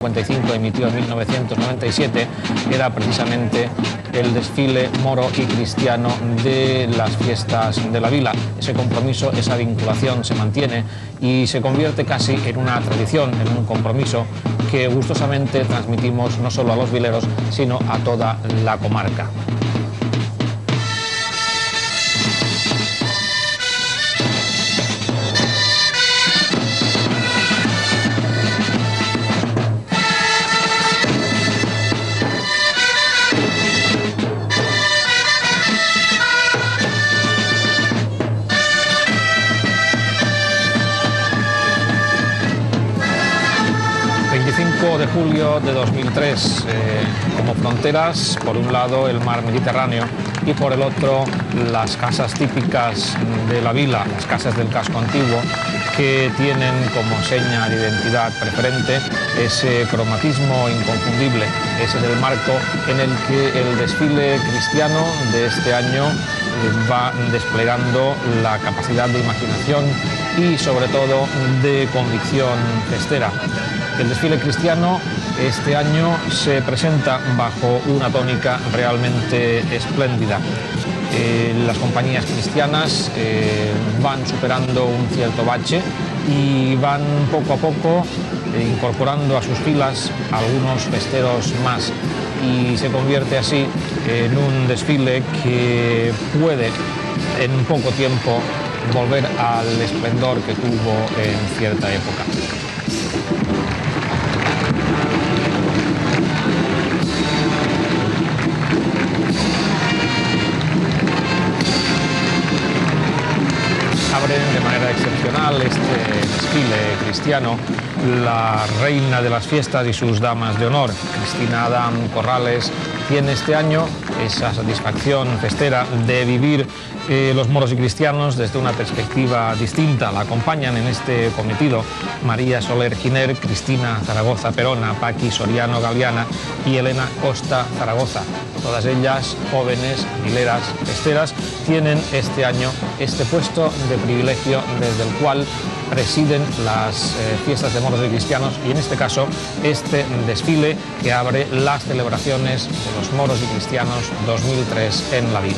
55, emitido en 1997, era precisamente el desfile moro y cristiano de las fiestas de la vila. Ese compromiso, esa vinculación se mantiene y se convierte casi en una tradición, en un compromiso que gustosamente transmitimos no solo a los vileros, sino a toda la comarca. De julio de 2003, como fronteras, por un lado el mar Mediterráneo y por el otro las casas típicas de la vila, las casas del casco antiguo, que tienen como seña de identidad preferente ese cromatismo inconfundible. Ese es el marco en el que el desfile cristiano de este año va desplegando la capacidad de imaginación y sobre todo de convicción festera. El desfile cristiano este año se presenta bajo una tónica realmente espléndida. Las compañías cristianas van superando un cierto bache y van poco a poco incorporando a sus filas algunos festeros más, y se convierte así en un desfile que puede en poco tiempo volver al esplendor que tuvo en cierta época. Abren de manera excepcional este desfile cristiano la reina de las fiestas y sus damas de honor. Cristina Adam Corrales tiene este año esa satisfacción festera de vivir los moros y cristianos desde una perspectiva distinta. La acompañan en este cometido María Soler Giner, Cristina Zaragoza Perona, Paqui Soriano Galeana y Elena Costa Zaragoza. Todas ellas jóvenes, vileras, festeras, tienen este año este puesto de privilegio desde el cual presiden las fiestas de moros y cristianos, y en este caso este desfile que abre las celebraciones de los moros y cristianos 2003 en la vila.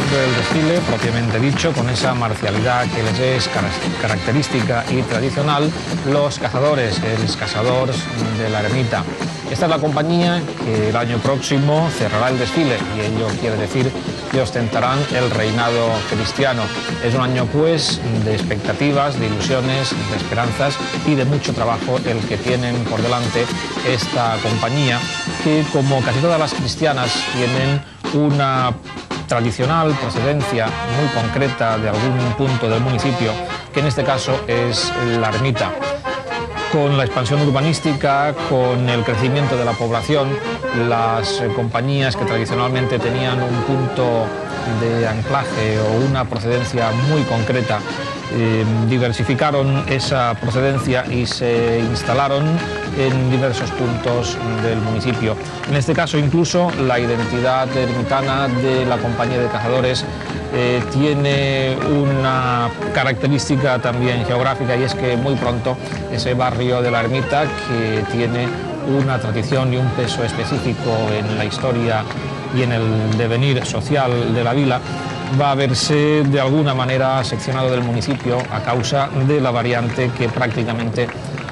del desfile, propiamente dicho, con esa marcialidad que les es característica y tradicional, los cazadores, els cazadors de la ermita. Esta es la compañía que el año próximo cerrará el desfile y ello quiere decir que ostentarán el reinado cristiano. Es un año pues de expectativas, de ilusiones, de esperanzas y de mucho trabajo el que tienen por delante esta compañía, que como casi todas las cristianas tienen una tradicional procedencia muy concreta de algún punto del municipio, que en este caso es la ermita. Con la expansión urbanística, con el crecimiento de la población, las compañías que tradicionalmente tenían un punto de anclaje o una procedencia muy concreta, diversificaron esa procedencia y se instalaron en diversos puntos del municipio. En este caso, incluso, la identidad ermitana de la compañía de cazadores tiene una característica también geográfica, y es que muy pronto ese barrio de la ermita, que tiene una tradición y un peso específico en la historia y en el devenir social de la vila, va a verse de alguna manera seccionado del municipio a causa de la variante que prácticamente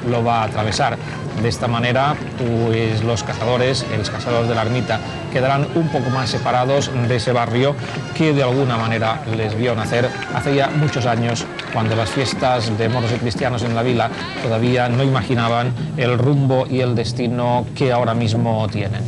lo va a atravesar. De esta manera, pues los cazadores de la ermita, quedarán un poco más separados de ese barrio que de alguna manera les vio nacer hace ya muchos años, cuando las fiestas de moros y cristianos en la vila todavía no imaginaban el rumbo y el destino que ahora mismo tienen.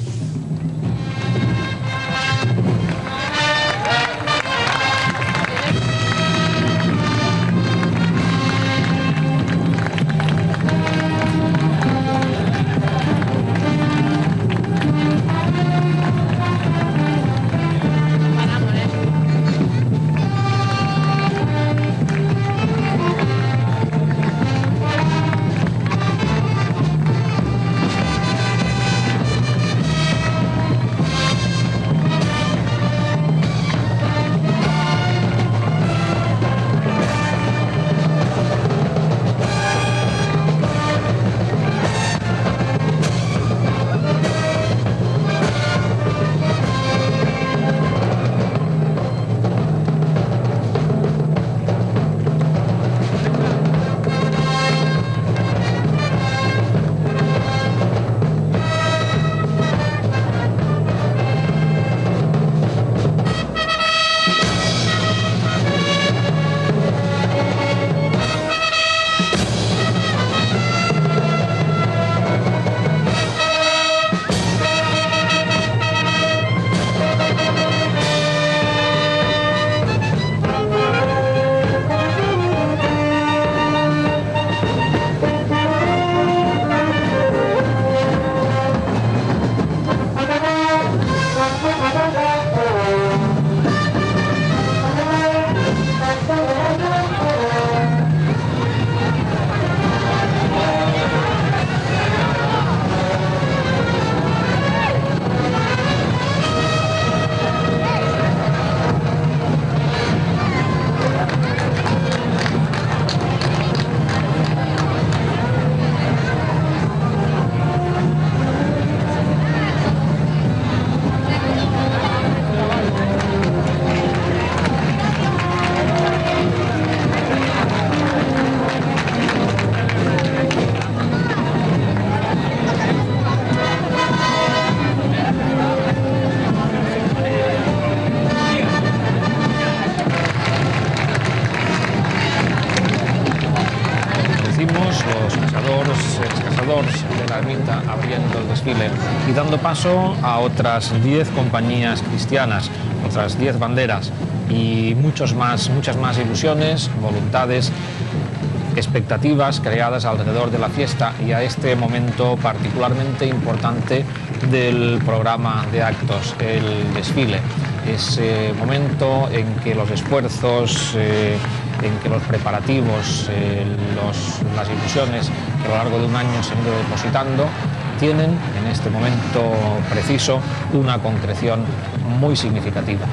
de la ermita abriendo el desfile y dando paso a otras 10 compañías cristianas, otras 10 banderas y muchas más ilusiones, voluntades, expectativas creadas alrededor de la fiesta y a este momento particularmente importante del programa de actos, el desfile. Ese momento en que los esfuerzos, en que los preparativos, las ilusiones que a lo largo de un año se han ido depositando, tienen en este momento preciso una concreción muy significativa.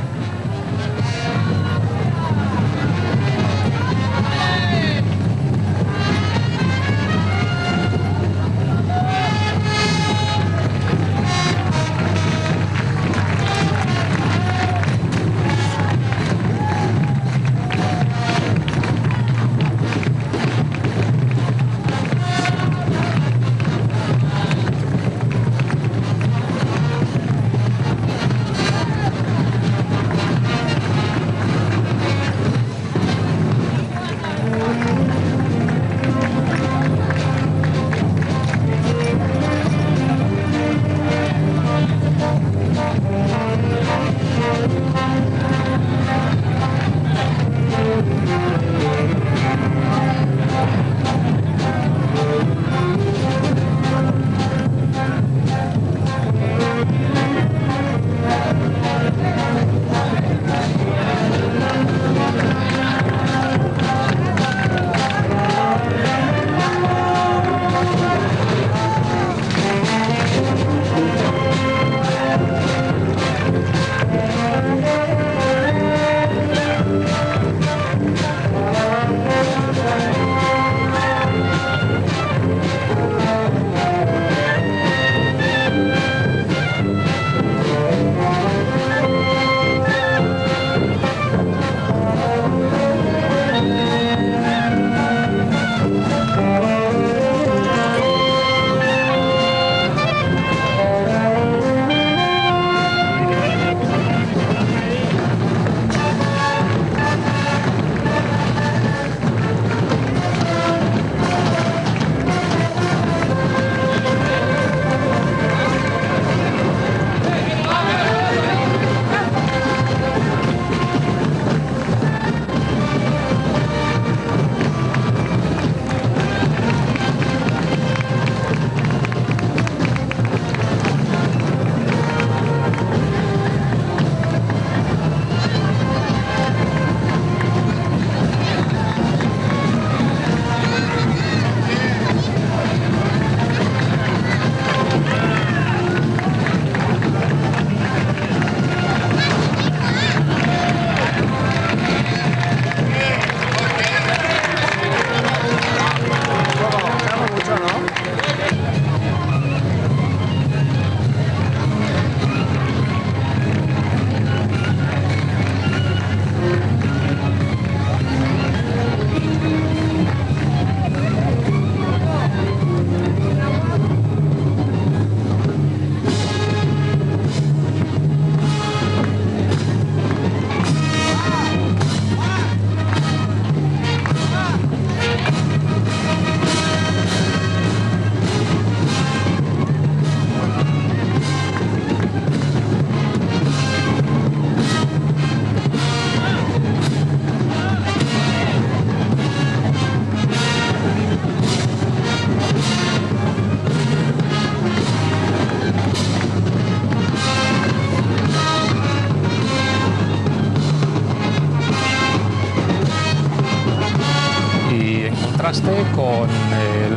contraste con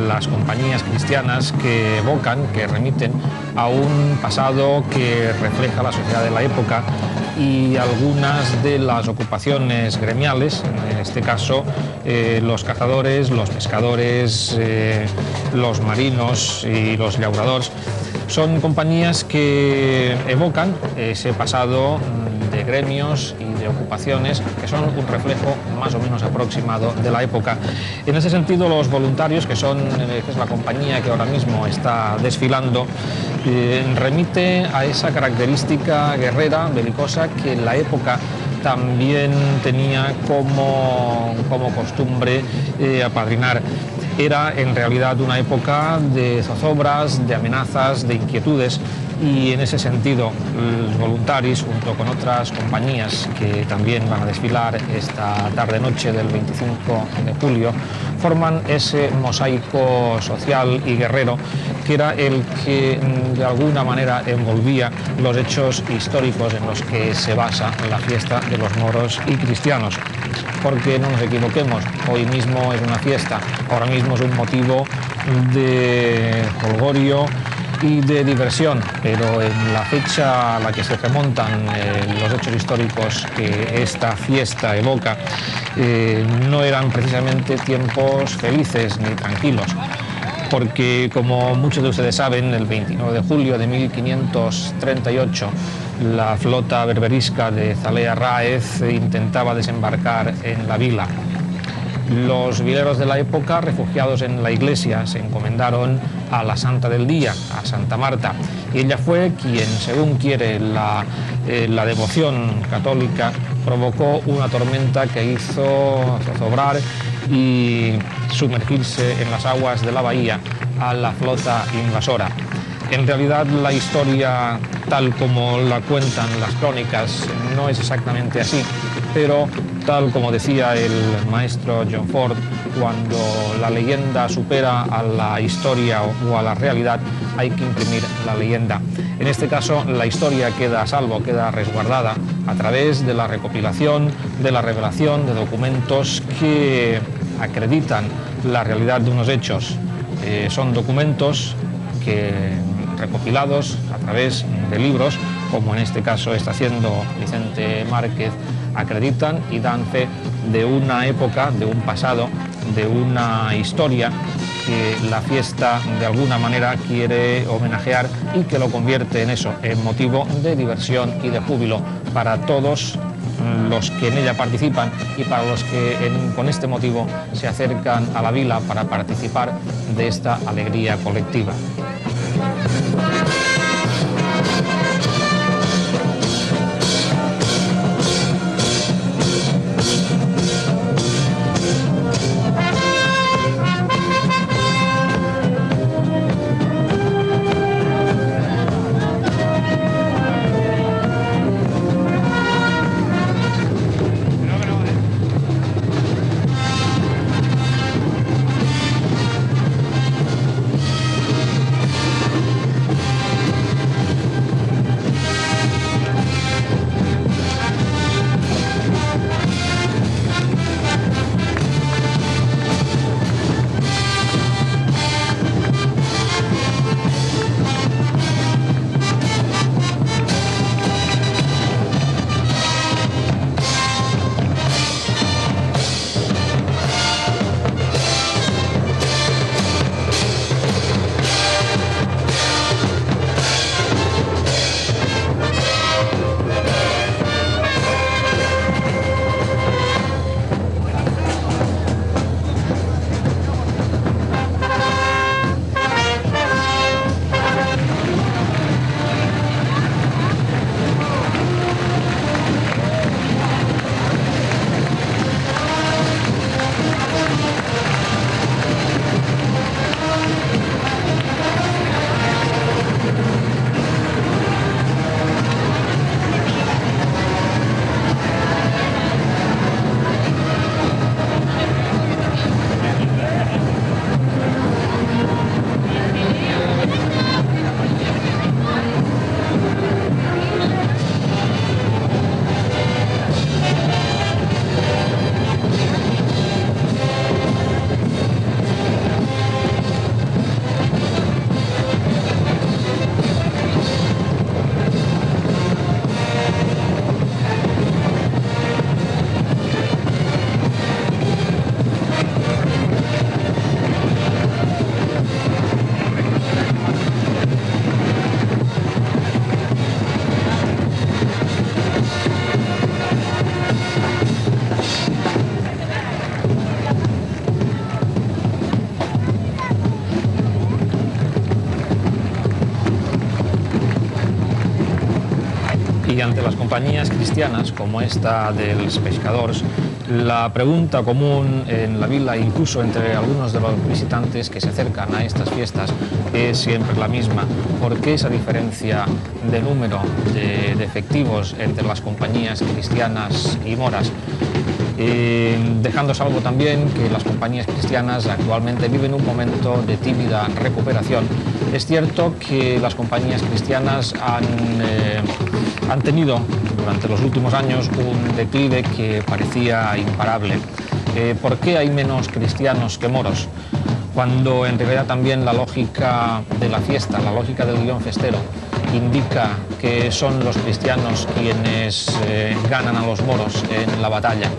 las compañías cristianas que evocan, que remiten a un pasado que refleja la sociedad de la época y algunas de las ocupaciones gremiales, en este caso los cazadores, los pescadores, los marinos y los llauradors, son compañías que evocan ese pasado de gremios y de ocupaciones que son un reflejo más o menos aproximado de la época. En ese sentido, los voluntarios, que es la compañía que ahora mismo está desfilando, remite a esa característica guerrera, belicosa, que en la época también tenía como costumbre apadrinar. Era en realidad una época de zozobras, de amenazas, de inquietudes, y en ese sentido los voluntarios, junto con otras compañías que también van a desfilar esta tarde-noche del 25 de julio, forman ese mosaico social y guerrero que era el que de alguna manera envolvía los hechos históricos en los que se basa la fiesta de los moros y cristianos. Porque no nos equivoquemos, hoy mismo es una fiesta, ahora mismo es un motivo de jolgorio y de diversión, pero en la fecha a la que se remontan los hechos históricos que esta fiesta evoca, no eran precisamente tiempos felices ni tranquilos, porque como muchos de ustedes saben, el 29 de julio de 1538 la flota berberisca de Zalea Ráez intentaba desembarcar en la vila. Los vileros de la época, refugiados en la iglesia, se encomendaron a la Santa del Día, a Santa Marta, y ella fue quien, según quiere la devoción católica, provocó una tormenta que hizo zozobrar y sumergirse en las aguas de la bahía a la flota invasora. En realidad, la historia, tal como la cuentan las crónicas, no es exactamente así, pero tal como decía el maestro John Ford, cuando la leyenda supera a la historia o a la realidad, hay que imprimir la leyenda. En este caso, la historia queda a salvo, queda resguardada a través de la recopilación, de la revelación de documentos que acreditan la realidad de unos hechos. Son documentos recopilados a través de libros, como en este caso está haciendo Vicente Márquez, acreditan y dan fe de una época, de un pasado, de una historia que la fiesta de alguna manera quiere homenajear y que lo convierte en eso, en motivo de diversión y de júbilo para todos los que en ella participan y para los que con este motivo se acercan a la vila para participar de esta alegría colectiva. Y ante las compañías cristianas, como esta de los pescadores, la pregunta común en la vila, incluso entre algunos de los visitantes que se acercan a estas fiestas, es siempre la misma. ¿Por qué esa diferencia de número de efectivos entre las compañías cristianas y moras? Dejando salvo también que las compañías cristianas actualmente viven un momento de tímida recuperación. Es cierto que las compañías cristianas han tenido durante los últimos años un declive que parecía imparable. ¿Por qué hay menos cristianos que moros? Cuando en realidad también la lógica de la fiesta, la lógica del guión festero, indica que son los cristianos quienes ganan a los moros en la batalla.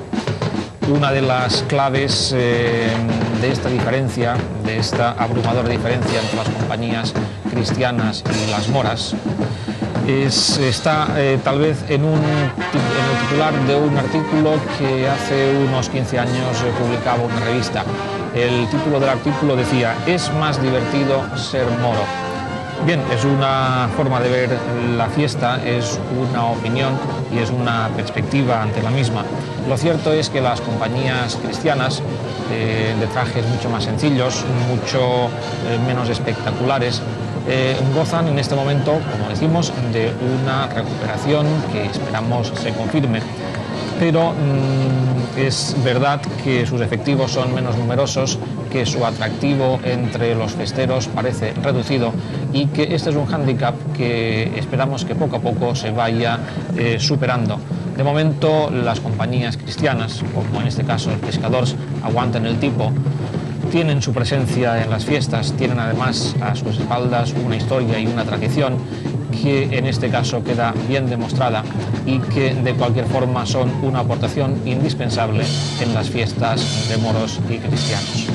Una de las claves de esta diferencia, de esta abrumadora diferencia entre las compañías cristianas y las moras, está tal vez en el titular de un artículo que hace unos 15 años publicaba una revista. El título del artículo decía: «Es más divertido ser moro». Bien, es una forma de ver la fiesta, es una opinión y es una perspectiva ante la misma. Lo cierto es que las compañías cristianas, de trajes mucho más sencillos, mucho menos espectaculares, gozan en este momento, como decimos, de una recuperación que esperamos se confirme. Pero es verdad que sus efectivos son menos numerosos, que su atractivo entre los festeros parece reducido y que este es un hándicap que esperamos que poco a poco se vaya superando. De momento, las compañías cristianas, como en este caso los pescadores, aguantan el tipo, tienen su presencia en las fiestas, tienen además a sus espaldas una historia y una tradición que en este caso queda bien demostrada y que de cualquier forma son una aportación indispensable en las fiestas de moros y cristianos.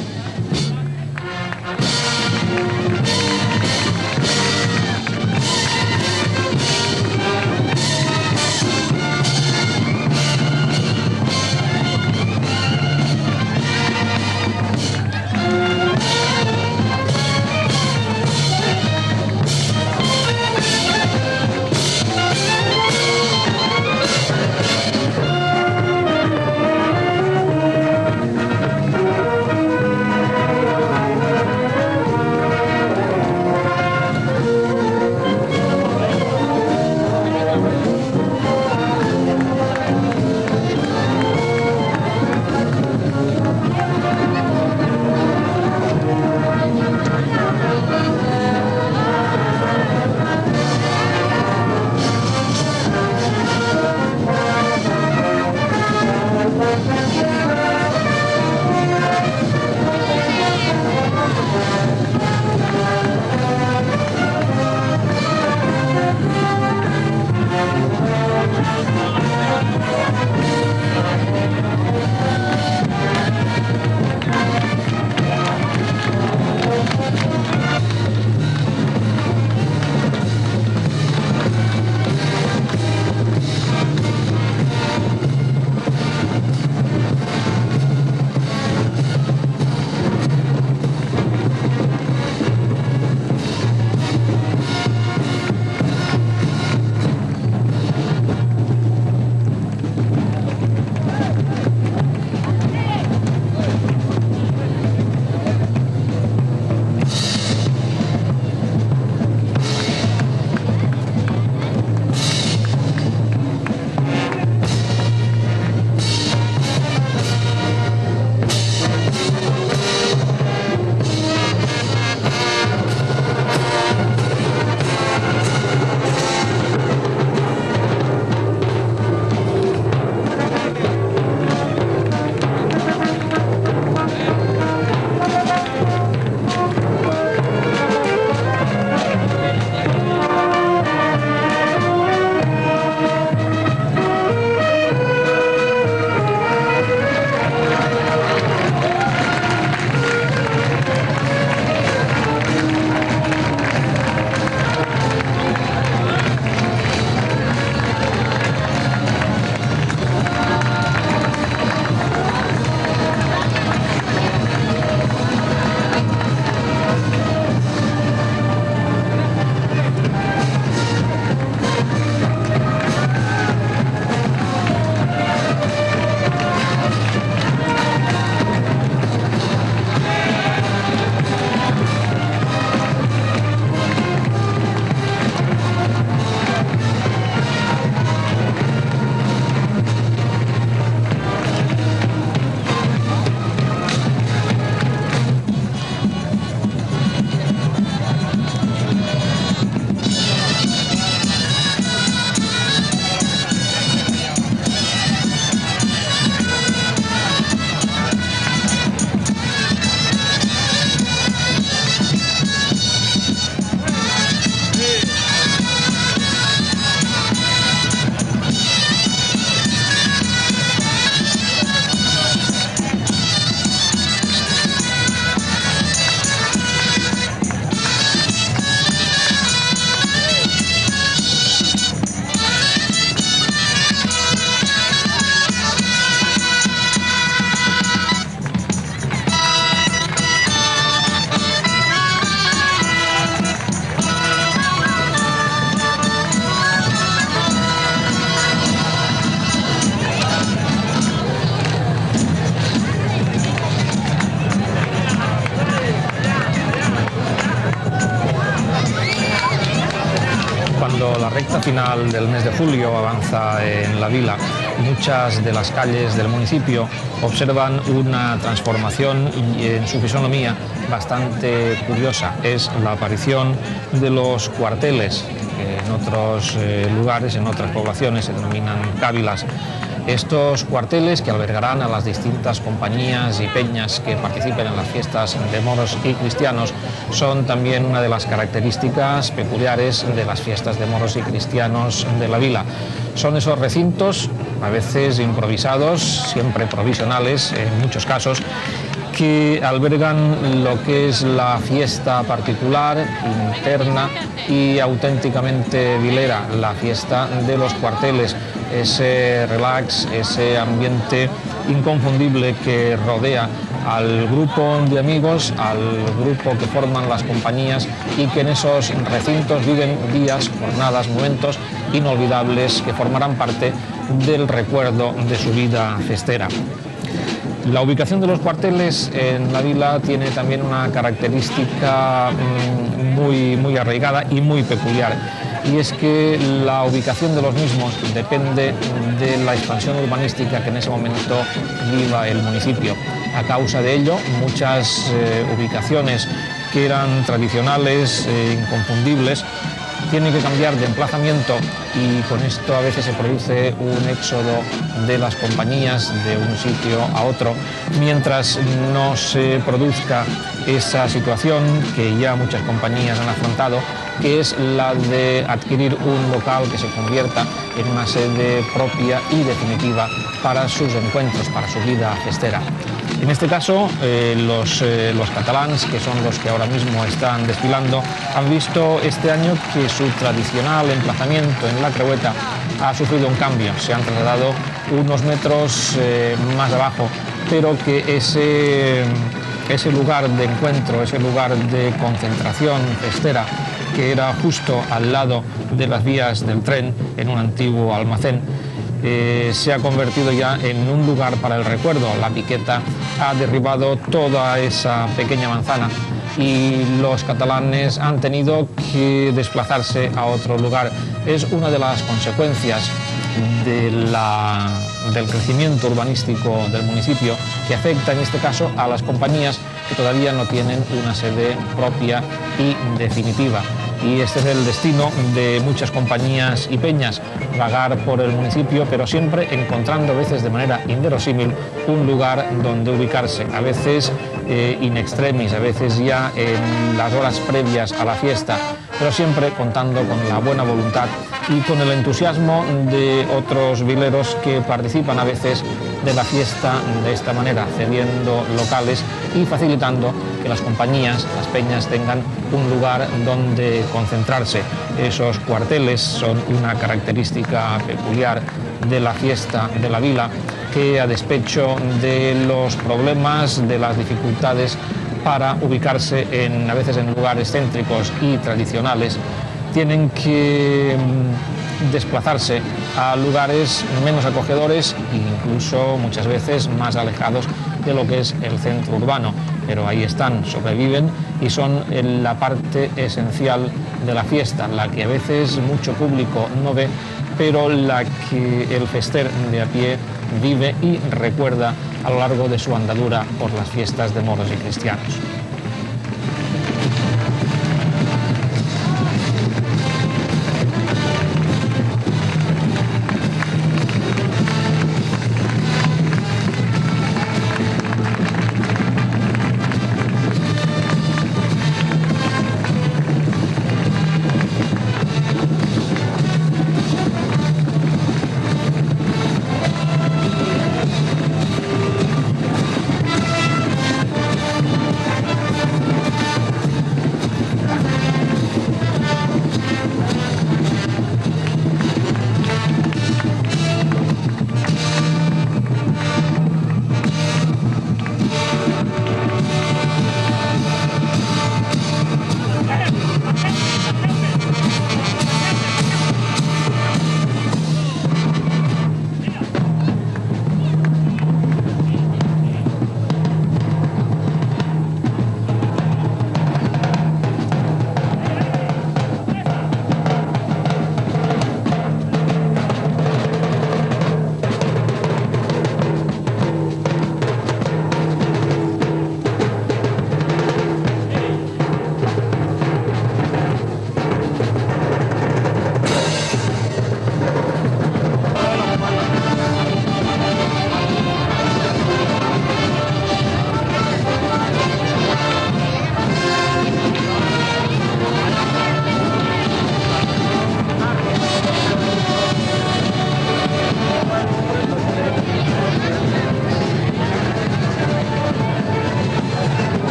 Cuando la recta final del mes de julio avanza en la vila, muchas de las calles del municipio observan una transformación en su fisonomía bastante curiosa. Es la aparición de los cuarteles, que en otros lugares, en otras poblaciones se denominan cávilas. Estos cuarteles, que albergarán a las distintas compañías y peñas que participen en las fiestas de moros y cristianos, son también una de las características peculiares de las fiestas de moros y cristianos de la vila. Son esos recintos, a veces improvisados, siempre provisionales en muchos casos, que albergan lo que es la fiesta particular, interna y auténticamente vilera, la fiesta de los cuarteles, ese relax, ese ambiente inconfundible que rodea al grupo de amigos, al grupo que forman las compañías y que en esos recintos viven días, jornadas, momentos inolvidables que formarán parte del recuerdo de su vida festera. La ubicación de los cuarteles en la vila tiene también una característica muy arraigada y muy peculiar, y es que la ubicación de los mismos depende de la expansión urbanística que en ese momento viva el municipio. A causa de ello, muchas ubicaciones que eran tradicionales, inconfundibles, tienen que cambiar de emplazamiento, y con esto a veces se produce un éxodo de las compañías de un sitio a otro, mientras no se produzca esa situación que ya muchas compañías han afrontado, que es la de adquirir un local que se convierta en una sede propia y definitiva para sus encuentros, para su vida festera. En este caso, los catalans, que son los que ahora mismo están desfilando, han visto este año que su tradicional emplazamiento en la Creueta ha sufrido un cambio. Se han trasladado unos metros más abajo, pero que ese lugar de encuentro, ese lugar de concentración festera, que era justo al lado de las vías del tren, en un antiguo almacén, se ha convertido ya en un lugar para el recuerdo. La piqueta ha derribado toda esa pequeña manzana y los catalanes han tenido que desplazarse a otro lugar. Es una de las consecuencias del crecimiento urbanístico del municipio, que afecta en este caso a las compañías que todavía no tienen una sede propia y definitiva. Y este es el destino de muchas compañías y peñas, vagar por el municipio, pero siempre encontrando a veces de manera inverosímil un lugar donde ubicarse, a veces in extremis, a veces ya en las horas previas a la fiesta, pero siempre contando con la buena voluntad y con el entusiasmo de otros vileros que participan a veces de la fiesta de esta manera, cediendo locales y facilitando que las compañías, las peñas, tengan un lugar donde concentrarse. Esos cuarteles son una característica peculiar de la fiesta de la vila, que a despecho de los problemas, de las dificultades para ubicarse a veces en lugares céntricos y tradicionales, tienen que desplazarse a lugares menos acogedores e incluso muchas veces más alejados de lo que es el centro urbano, pero ahí están, sobreviven y son la parte esencial de la fiesta, la que a veces mucho público no ve, pero la que el fester de a pie vive y recuerda a lo largo de su andadura por las fiestas de moros y cristianos.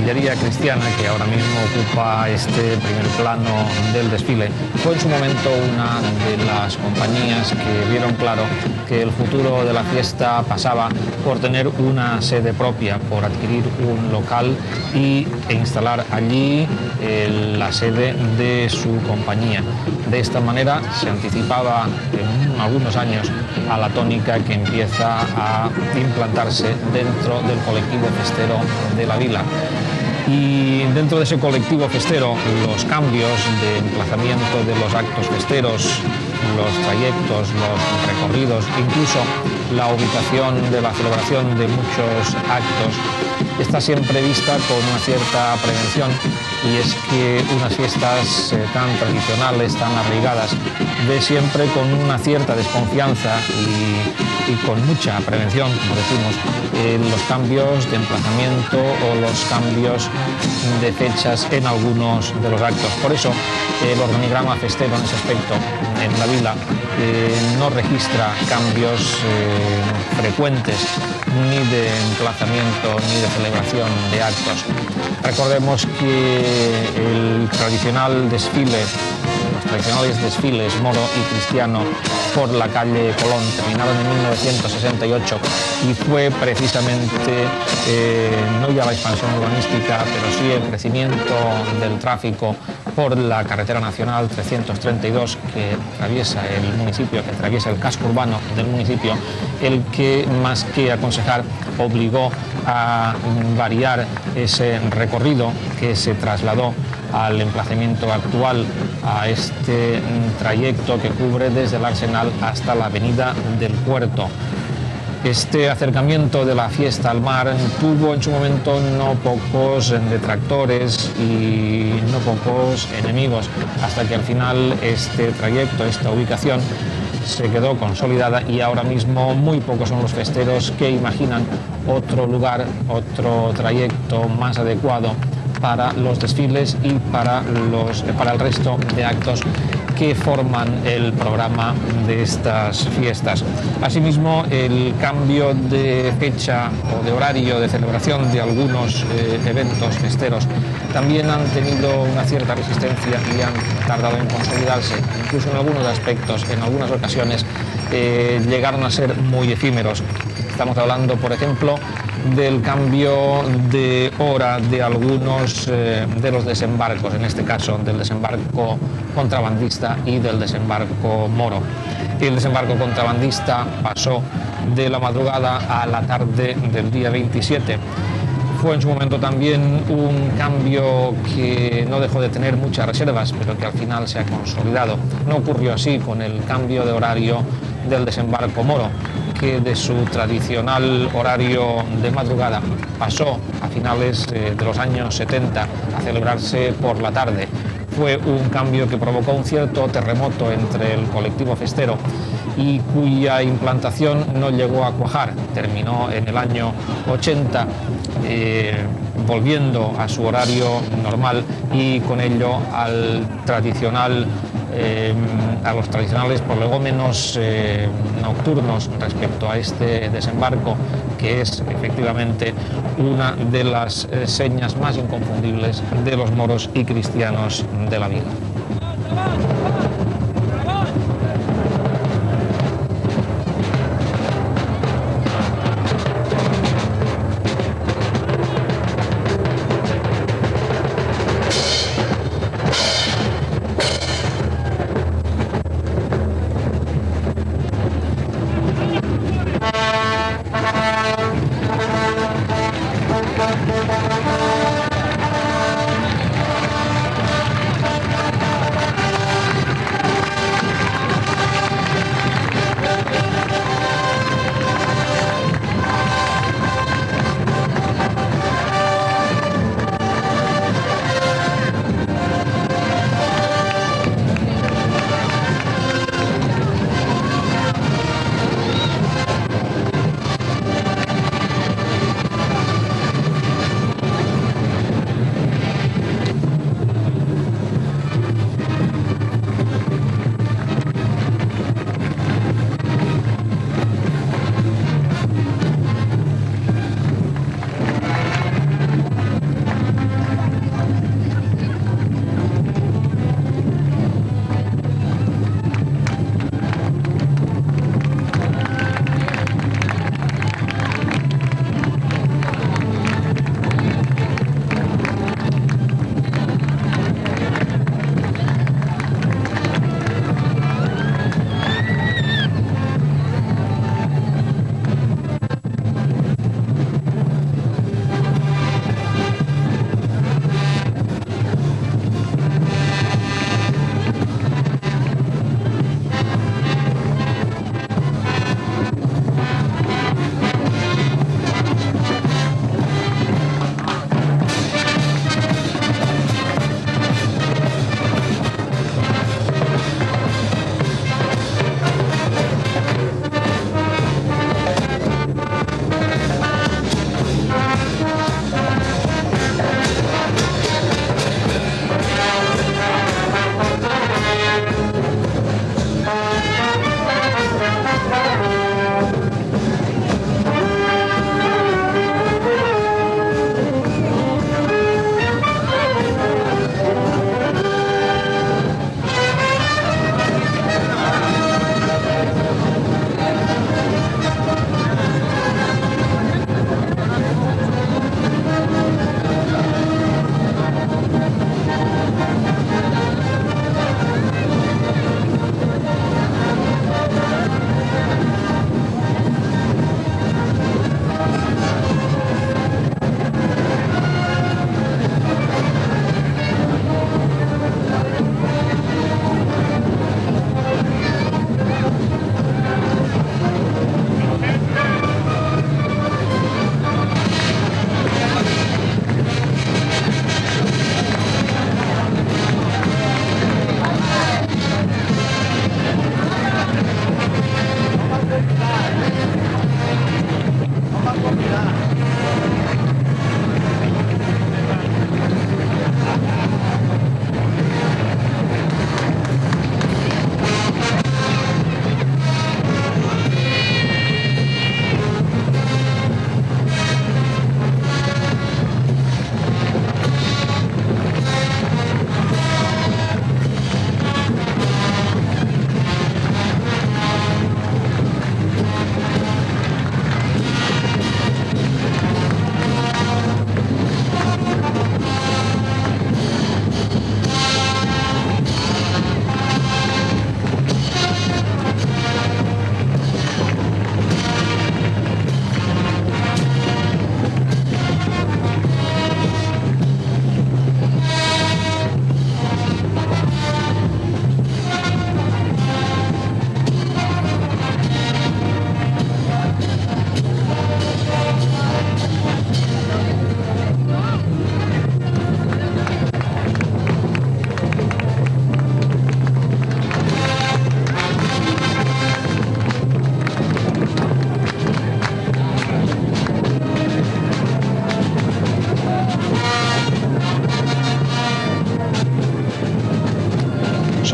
artillería cristiana, que ahora mismo ocupa este primer plano del desfile, fue en su momento una de las compañías que vieron claro que el futuro de la fiesta pasaba por tener una sede propia, por adquirir un local e instalar allí la sede de su compañía. De esta manera se anticipaba en algunos años a la tónica que empieza a implantarse dentro del colectivo festero de la vila. Y dentro de ese colectivo festero, los cambios de emplazamiento de los actos festeros, los trayectos, los recorridos, incluso la ubicación de la celebración de muchos actos, está siempre vista con una cierta prevención, y es que unas fiestas tan tradicionales, tan arraigadas, ve siempre con una cierta desconfianza y con mucha prevención, como decimos, los cambios de emplazamiento o los cambios de fechas en algunos de los actos. Por eso el organigrama festero en ese aspecto en la vila no registra cambios frecuentes ni de emplazamiento ni de celebración de actos. Recordemos que el tradicional desfile, los tradicionales desfiles moro y cristiano por la calle Colón terminaron en 1968 y fue precisamente no ya la expansión urbanística, pero sí el crecimiento del tráfico por la carretera nacional 332 que atraviesa el municipio, que atraviesa el casco urbano del municipio, el que más que aconsejar obligó a variar ese recorrido, que se trasladó al emplazamiento actual, a este trayecto que cubre desde el Arsenal hasta la avenida del Puerto. Este acercamiento de la fiesta al mar tuvo en su momento no pocos detractores y no pocos enemigos, hasta que al final este trayecto, esta ubicación, se quedó consolidada y ahora mismo muy pocos son los festeros que imaginan otro lugar, otro trayecto más adecuado para los desfiles y para el resto de actos que forman el programa de estas fiestas. Asimismo, el cambio de fecha o de horario de celebración de algunos eventos festeros también han tenido una cierta resistencia y han tardado en consolidarse. Incluso en algunos aspectos, en algunas ocasiones, llegaron a ser muy efímeros. Estamos hablando, por ejemplo, del cambio de hora de algunos de los desembarcos, en este caso del desembarco contrabandista y del desembarco moro. El desembarco contrabandista pasó de la madrugada a la tarde del día 27. Fue en su momento también un cambio que no dejó de tener muchas reservas, pero que al final se ha consolidado. No ocurrió así con el cambio de horario del desembarco moro, que de su tradicional horario de madrugada pasó a finales de los años 70 a celebrarse por la tarde. Fue un cambio que provocó un cierto terremoto entre el colectivo festero y cuya implantación no llegó a cuajar. Terminó en el año 80 volviendo a su horario normal y con ello al tradicional a los tradicionales prolegómenos nocturnos respecto a este desembarco, que es efectivamente una de las señas más inconfundibles de los moros y cristianos de la vila.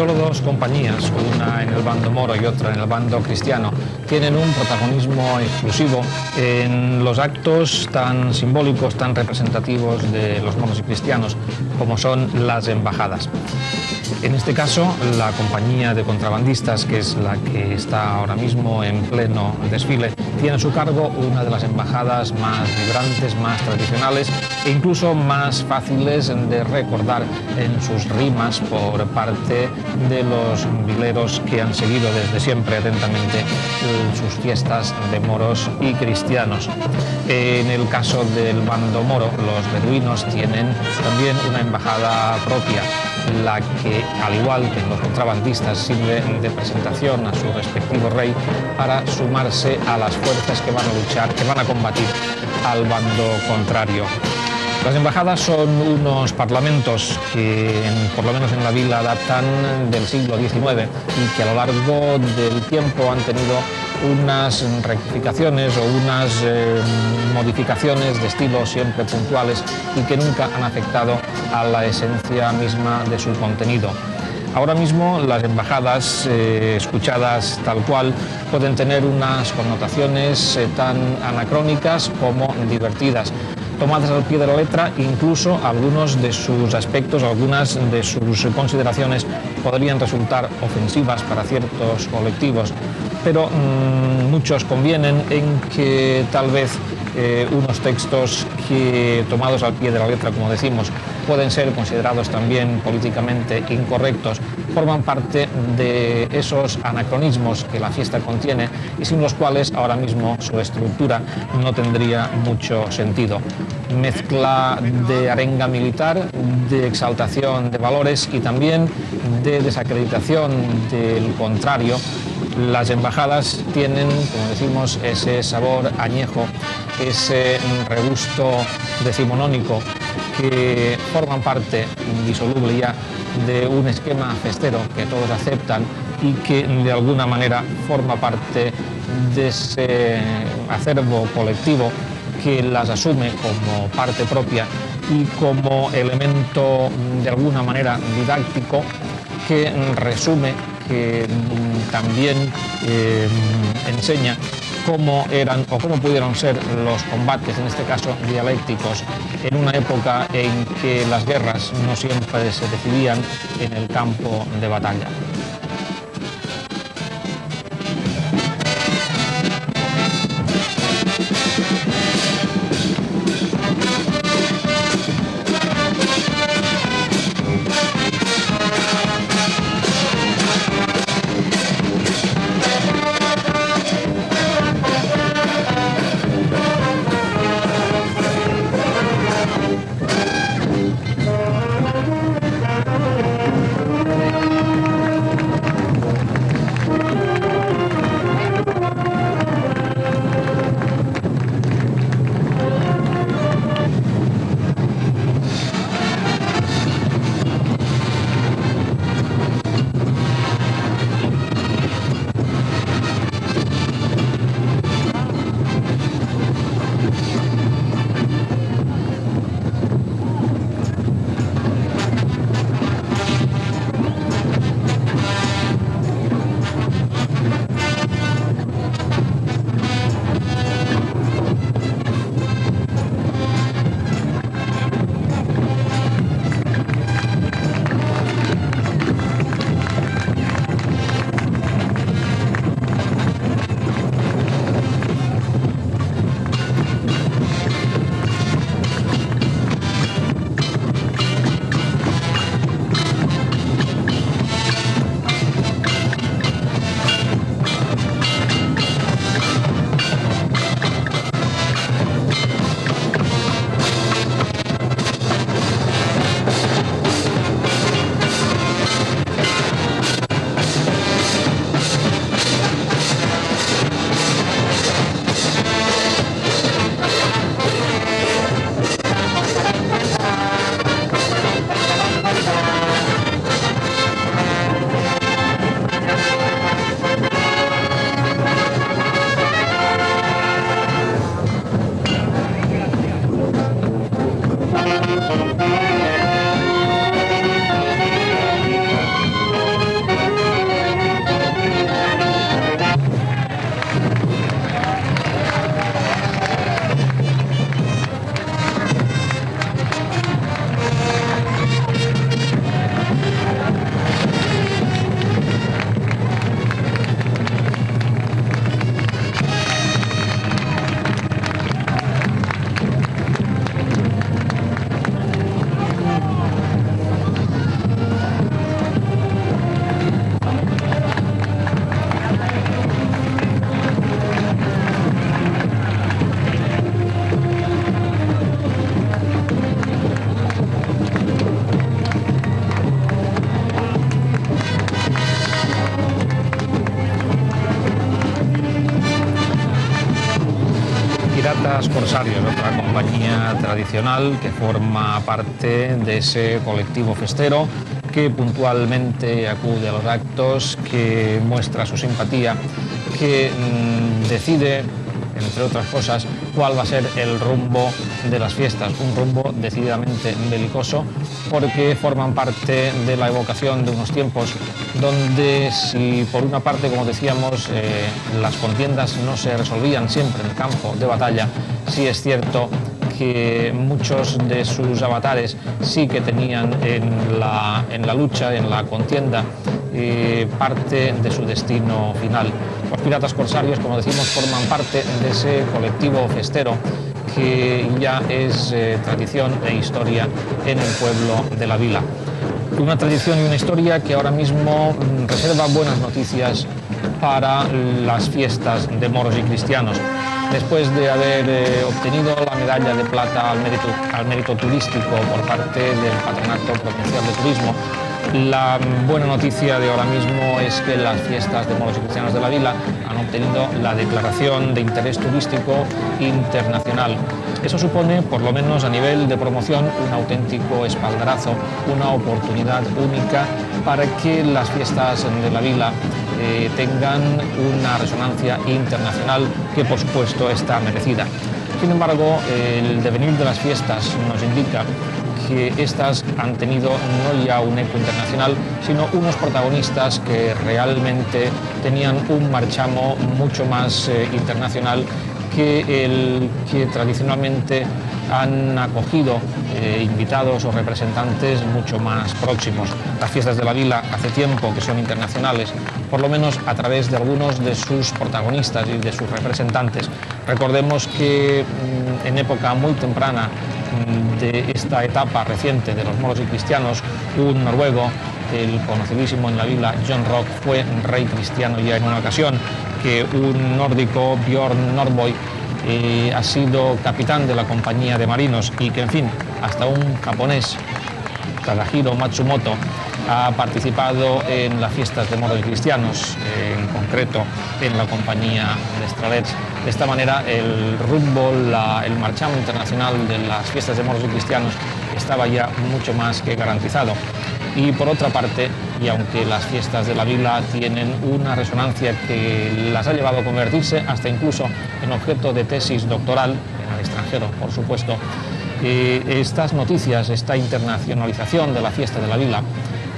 solo dos compañías, una en el bando moro y otra en el bando cristiano, tienen un protagonismo exclusivo en los actos tan simbólicos, tan representativos de los moros y cristianos, como son las embajadas. En este caso, la compañía de contrabandistas, que es la que está ahora mismo en pleno desfile, tiene a su cargo una de las embajadas más vibrantes, más tradicionales e incluso más fáciles de recordar en sus rimas por parte de los vileros que han seguido desde siempre atentamente sus fiestas de moros y cristianos. En el caso del bando moro, los beduinos tienen también una embajada propia, la que, al igual que los contrabandistas, sirve de presentación a su respectivo rey para sumarse a las fuerzas que van a luchar, que van a combatir al bando contrario. Las embajadas son unos parlamentos que, por lo menos en la vila, datan del siglo XIX y que a lo largo del tiempo han tenido unas rectificaciones o unas modificaciones de estilo siempre puntuales y que nunca han afectado a la esencia misma de su contenido. Ahora mismo las embajadas, escuchadas tal cual, pueden tener unas connotaciones tan anacrónicas como divertidas. Tomadas al pie de la letra, incluso algunos de sus aspectos, algunas de sus consideraciones podrían resultar ofensivas para ciertos colectivos, pero muchos convienen en que tal vez unos textos que, tomados al pie de la letra, como decimos, pueden ser considerados también políticamente incorrectos, forman parte de esos anacronismos que la fiesta contiene y sin los cuales ahora mismo su estructura no tendría mucho sentido. Mezcla de arenga militar, de exaltación de valores y también de desacreditación del contrario. Las embajadas tienen, como decimos, ese sabor añejo, ese regusto decimonónico que forman parte indisoluble ya de un esquema festero que todos aceptan y que de alguna manera forma parte de ese acervo colectivo que las asume como parte propia y como elemento de alguna manera didáctico que resume, que también enseña cómo eran o cómo pudieron ser los combates, en este caso dialécticos, en una época en que las guerras no siempre se decidían en el campo de batalla. Piratas Corsarios, otra compañía tradicional que forma parte de ese colectivo festero que puntualmente acude a los actos, que muestra su simpatía, que decide, entre otras cosas, cuál va a ser el rumbo de las fiestas, un rumbo decididamente belicoso, porque forman parte de la evocación de unos tiempos donde, si por una parte, como decíamos, las contiendas no se resolvían siempre en el campo de batalla, sí es cierto que muchos de sus avatares sí que tenían en la lucha, en la contienda, parte de su destino final. Los Piratas Corsarios, como decimos, forman parte de ese colectivo festero que ya es tradición e historia en el pueblo de la Vila. Una tradición y una historia que ahora mismo reserva buenas noticias para las fiestas de moros y cristianos. Después de haber obtenido la medalla de plata al mérito turístico por parte del Patronato Provincial de Turismo, la buena noticia de ahora mismo es que las fiestas de moros y cristianos de la Vila han obtenido la declaración de interés turístico internacional. Eso supone, por lo menos a nivel de promoción, un auténtico espaldarazo, una oportunidad única para que las fiestas de la Vila tengan una resonancia internacional que, por supuesto, está merecida. Sin embargo, el devenir de las fiestas nos indica que estas han tenido no ya un eco internacional, sino unos protagonistas que realmente tenían un marchamo mucho más internacional que el que tradicionalmente han acogido invitados o representantes mucho más próximos. Las fiestas de la Vila hace tiempo que son internacionales, por lo menos a través de algunos de sus protagonistas y de sus representantes. Recordemos que en época muy temprana de esta etapa reciente de los moros y cristianos, un noruego, el conocidísimo en la Vila John Rock, fue rey cristiano ya en una ocasión, que un nórdico, Björn Nordboy, ha sido capitán de la compañía de marinos, y que, en fin, hasta un japonés, Tadahiro Matsumoto, ha participado en las fiestas de moros y cristianos, en concreto en la compañía de Estralets. De esta manera, el rumbo, el marchamo internacional de las fiestas de moros y cristianos estaba ya mucho más que garantizado. Y por otra parte, y aunque las fiestas de la Vila tienen una resonancia que las ha llevado a convertirse hasta incluso en objeto de tesis doctoral, en el extranjero, por supuesto, estas noticias, esta internacionalización de la fiesta de la Vila,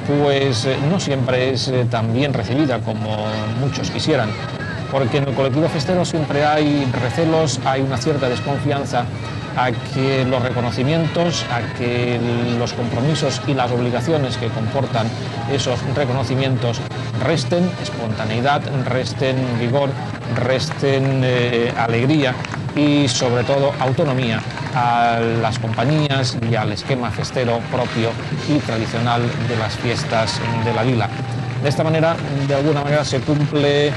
pues no siempre es tan bien recibida como muchos quisieran, porque en el colectivo festero siempre hay recelos, hay una cierta desconfianza a que los reconocimientos, a que los compromisos y las obligaciones que comportan esos reconocimientos resten espontaneidad, resten vigor, resten alegría y, sobre todo, autonomía a las compañías y al esquema festero propio y tradicional de las fiestas de la Vila. De esta manera, de alguna manera, se cumple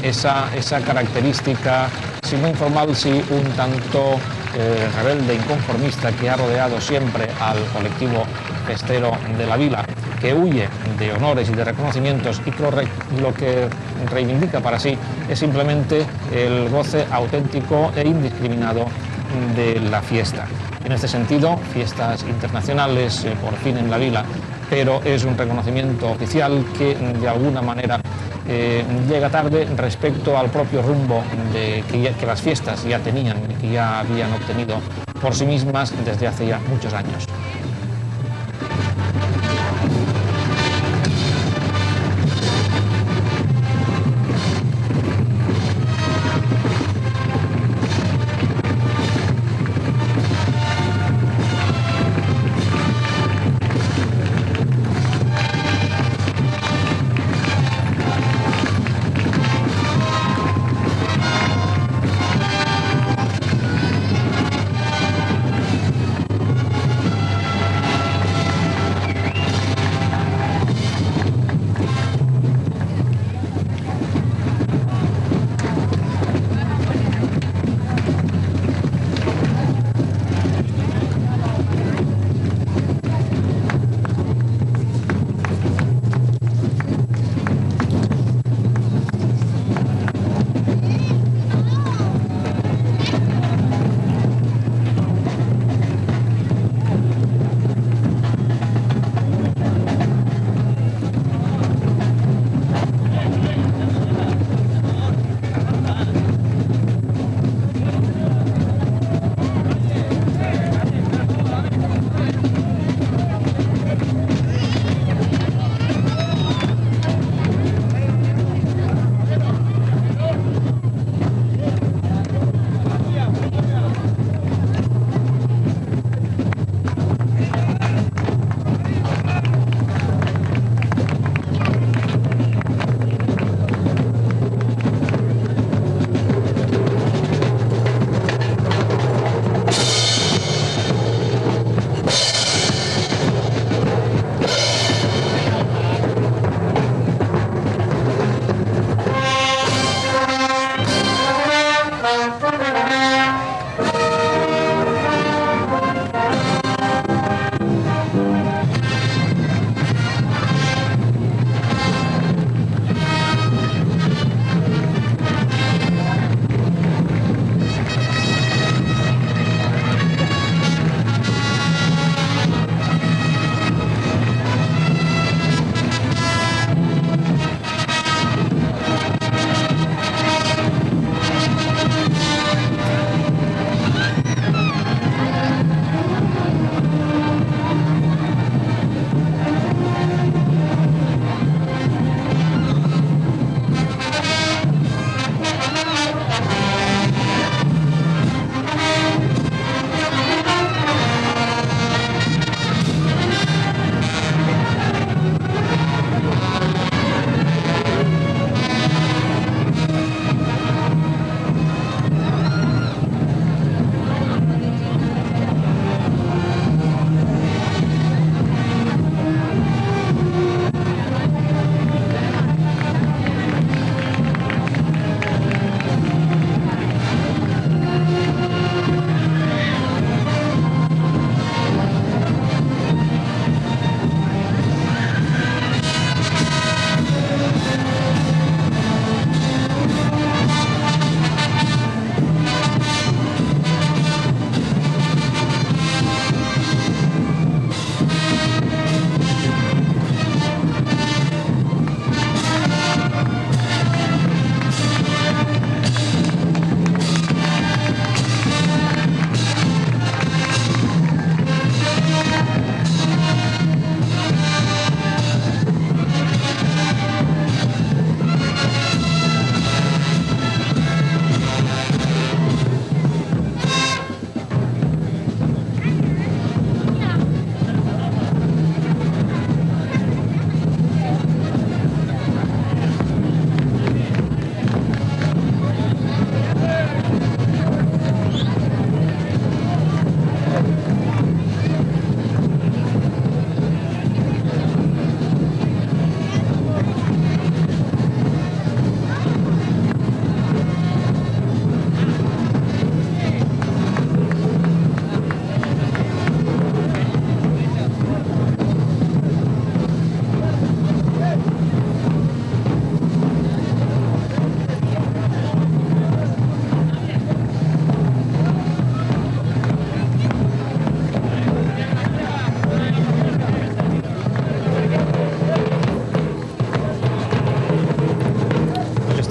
esa característica, si no informal, sí un tanto rebelde, inconformista, que ha rodeado siempre al colectivo festero de la Vila, que huye de honores y de reconocimientos y que lo que reivindica para sí es simplemente el goce auténtico e indiscriminado de la fiesta. En este sentido, fiestas internacionales por fin en la Vila, pero es un reconocimiento oficial que de alguna manera llega tarde respecto al propio rumbo que las fiestas ya tenían y que ya habían obtenido por sí mismas desde hace ya muchos años.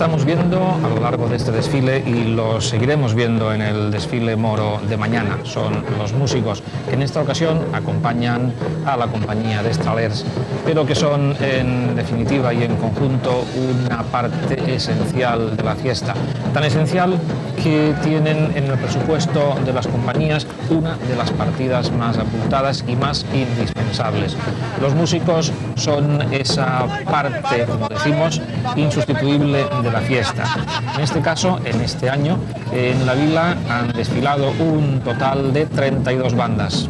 estamos viendo a lo largo de este desfile y lo seguiremos viendo en el desfile moro de mañana. Son los músicos que en esta ocasión acompañan a la compañía de Estralers, pero que son en definitiva y en conjunto una parte esencial de la fiesta. Tan esencial que tienen en el presupuesto de las compañías una de las partidas más apuntadas y más indispensables. Los músicos son esa parte, como decimos, insustituible de la fiesta. En este caso, en este año, en la vila han desfilado un total de 32 bandas.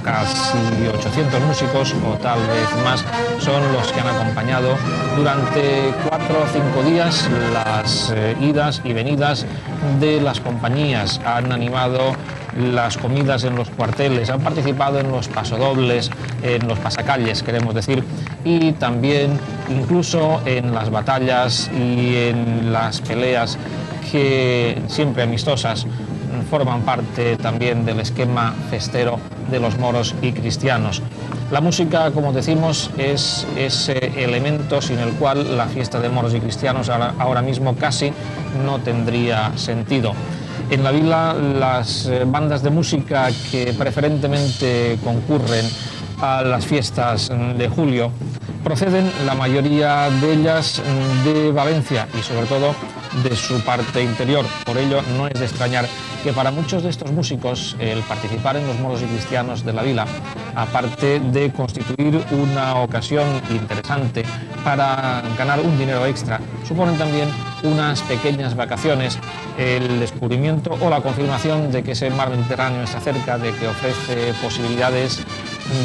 Casi 800 músicos o tal vez más son los que han acompañado durante 4 o 5 días las idas y venidas de las compañías. Han animado las comidas en los cuarteles, han participado en los pasodobles, en los pasacalles, queremos decir, y también incluso en las batallas y en las peleas que, siempre amistosas, forman parte también del esquema festero de los moros y cristianos. La música, como decimos, es ese elemento sin el cual la fiesta de moros y cristianos ahora mismo casi no tendría sentido. En la vila, las bandas de música que preferentemente concurren a las fiestas de julio proceden, la mayoría de ellas, de Valencia y sobre todo de su parte interior. Por ello, no es de extrañar que para muchos de estos músicos el participar en los moros y cristianos de la vila, aparte de constituir una ocasión interesante para ganar un dinero extra, suponen también unas pequeñas vacaciones, el descubrimiento o la confirmación de que ese mar Mediterráneo está cerca, de que ofrece posibilidades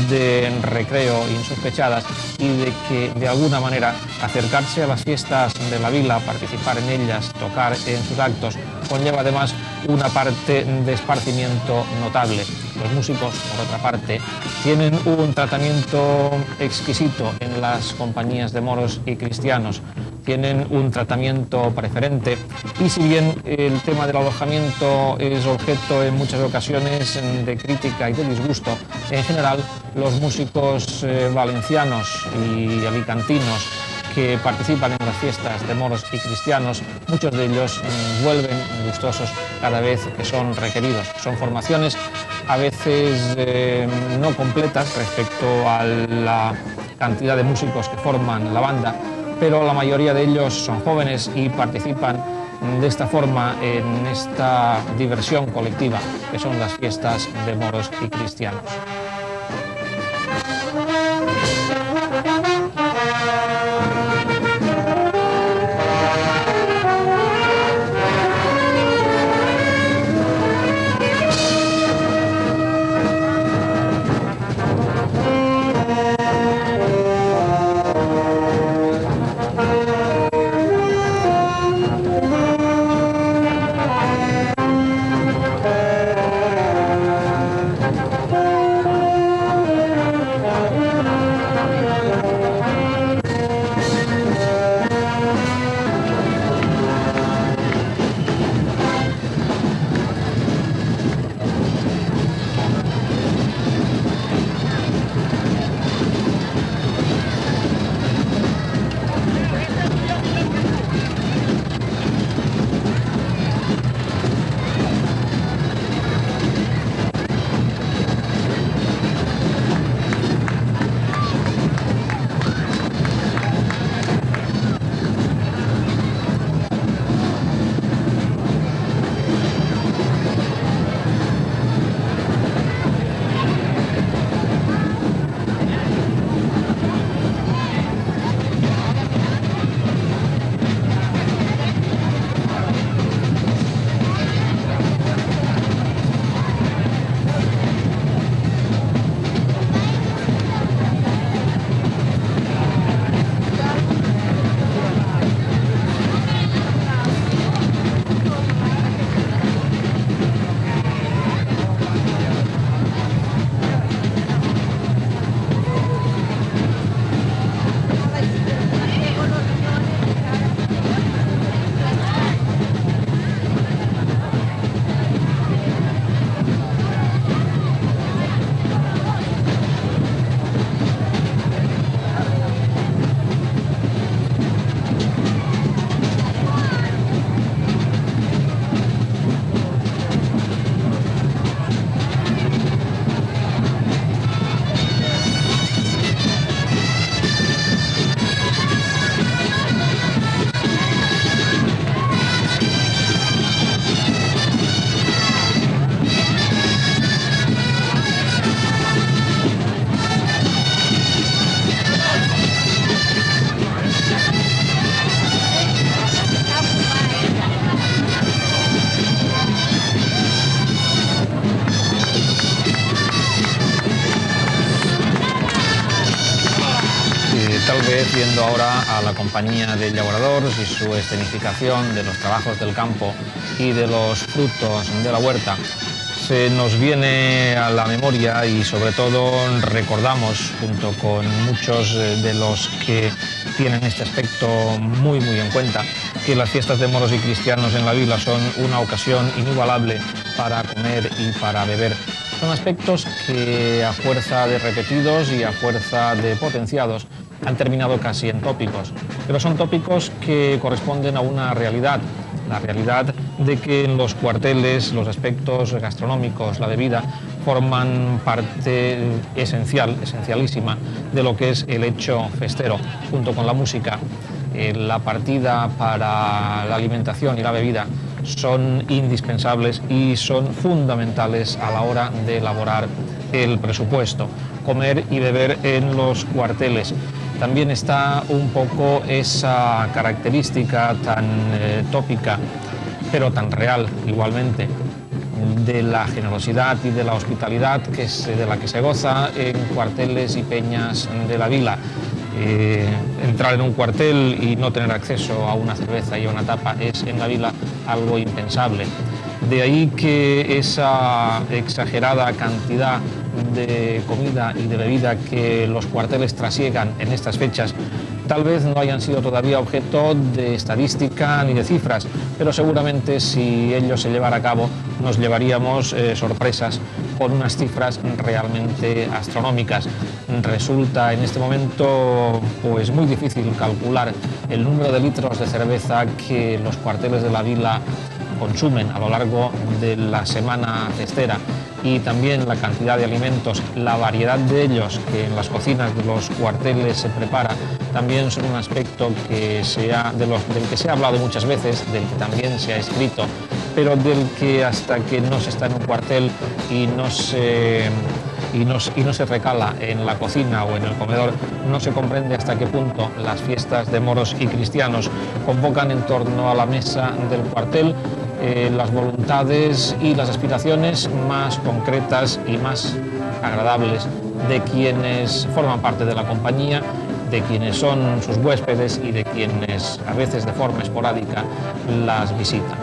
de recreo insospechadas y de que de alguna manera acercarse a las fiestas de la vila, participar en ellas, tocar en sus actos, conlleva además una parte de esparcimiento notable. Los músicos, por otra parte, tienen un tratamiento exquisito en las compañías de moros y cristianos, tienen un tratamiento preferente y si bien el tema del alojamiento es objeto en muchas ocasiones de crítica y de disgusto, en general los músicos valencianos y alicantinos que participan en las fiestas de moros y cristianos, muchos de ellos vuelven gustosos cada vez que son requeridos. Son formaciones a veces no completas respecto a la cantidad de músicos que forman la banda, pero la mayoría de ellos son jóvenes y participan de esta forma en esta diversión colectiva que son las fiestas de moros y cristianos. tal vez viendo ahora a la Compañía de Llauradors y su escenificación de los trabajos del campo y de los frutos de la huerta, se nos viene a la memoria y sobre todo recordamos, junto con muchos de los que tienen este aspecto muy en cuenta, que las fiestas de moros y cristianos en la vila son una ocasión inigualable para comer y para beber. Son aspectos que a fuerza de repetidos y a fuerza de potenciados han terminado casi en tópicos, pero son tópicos que corresponden a una realidad, la realidad de que en los cuarteles los aspectos gastronómicos, la bebida, forman parte esencialísima de lo que es el hecho festero, junto con la música. La partida para la alimentación y la bebida son indispensables y son fundamentales a la hora de elaborar el presupuesto. Comer y beber en los cuarteles. También está un poco esa característica tan tópica, pero tan real igualmente, de la generosidad y de la hospitalidad de la que se goza en cuarteles y peñas de la vila. Entrar en un cuartel y no tener acceso a una cerveza y a una tapa es en la vila algo impensable. De ahí que esa exagerada cantidad de comida y de bebida que los cuarteles trasiegan en estas fechas tal vez no hayan sido todavía objeto de estadística ni de cifras, pero seguramente si ello se llevara a cabo nos llevaríamos sorpresas con unas cifras realmente astronómicas. Resulta en este momento pues muy difícil calcular el número de litros de cerveza que los cuarteles de la vila consumen a lo largo de la semana festera, y también la cantidad de alimentos, la variedad de ellos que en las cocinas de los cuarteles se prepara, también son un aspecto del que se ha hablado muchas veces, del que también se ha escrito, pero del que hasta que no se está en un cuartel y no se recala en la cocina o en el comedor, no se comprende hasta qué punto las fiestas de moros y cristianos convocan en torno a la mesa del cuartel las voluntades y las aspiraciones más concretas y más agradables de quienes forman parte de la compañía, de quienes son sus huéspedes y de quienes a veces de forma esporádica las visitan.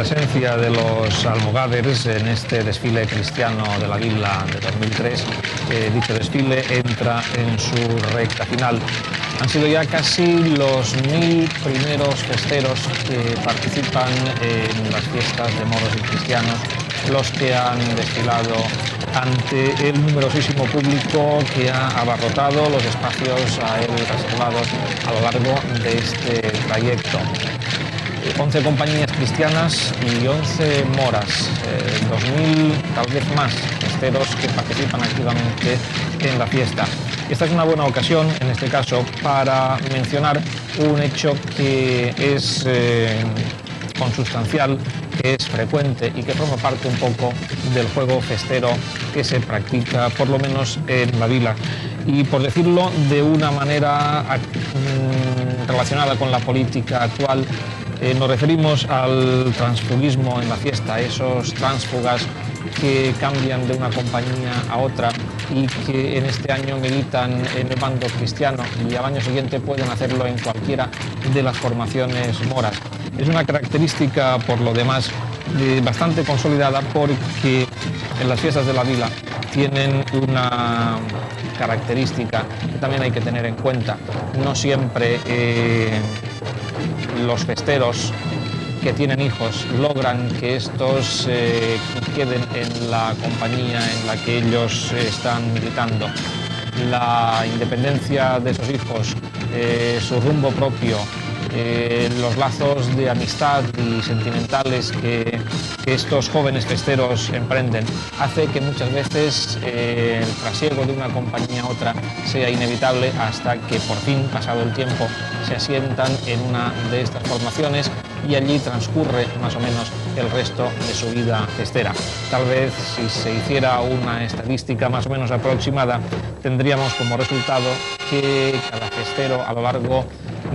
presencia de los almogáderes en este desfile cristiano de la Vila de 2003. Dicho desfile entra en su recta final. Han sido ya casi los 1000 primeros festeros que participan en las fiestas de moros y cristianos los que han desfilado ante el numerosísimo público que ha abarrotado los espacios a él reservados a lo largo de este trayecto. 11 compañías cristianas y 11 moras, 2000 tal vez más festeros que participan activamente en la fiesta. Esta es una buena ocasión, en este caso, para mencionar un hecho que es consustancial, que es frecuente y que forma parte un poco del juego festero que se practica, por lo menos en la Vila. Y por decirlo de una manera relacionada con la política actual, nos referimos al transfugismo en la fiesta, esos tránsfugas que cambian de una compañía a otra y que en este año militan en el bando cristiano y al año siguiente pueden hacerlo en cualquiera de las formaciones moras. Es una característica, por lo demás, bastante consolidada, porque en las fiestas de la Vila tienen una característica que también hay que tener en cuenta. No siempre los festeros que tienen hijos logran que estos queden en la compañía en la que ellos están militando. La independencia de esos hijos, su rumbo propio, los lazos de amistad y sentimentales que estos jóvenes festeros emprenden, hace que muchas veces el trasiego de una compañía a otra sea inevitable hasta que por fin, pasado el tiempo, se asientan en una de estas formaciones y allí transcurre más o menos el resto de su vida festera. Tal vez, si se hiciera una estadística más o menos aproximada, tendríamos como resultado que cada festero a lo largo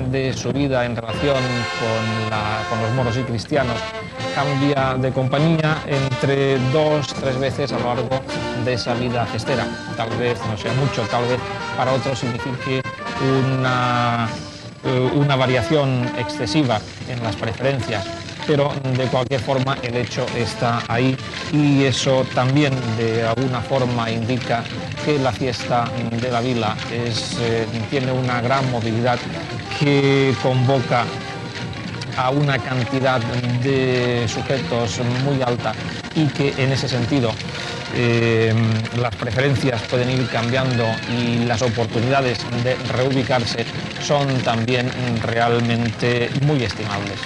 de su vida en relación con los moros y cristianos cambia de compañía entre 2-3 veces a lo largo de esa vida festera. Tal vez no sea mucho, tal vez para otros signifique una variación excesiva en las preferencias, pero de cualquier forma el hecho está ahí y eso también de alguna forma indica que la fiesta de la Vila tiene una gran movilidad que convoca a una cantidad de sujetos muy alta y que en ese sentido las preferencias pueden ir cambiando y las oportunidades de reubicarse son también realmente muy estimables.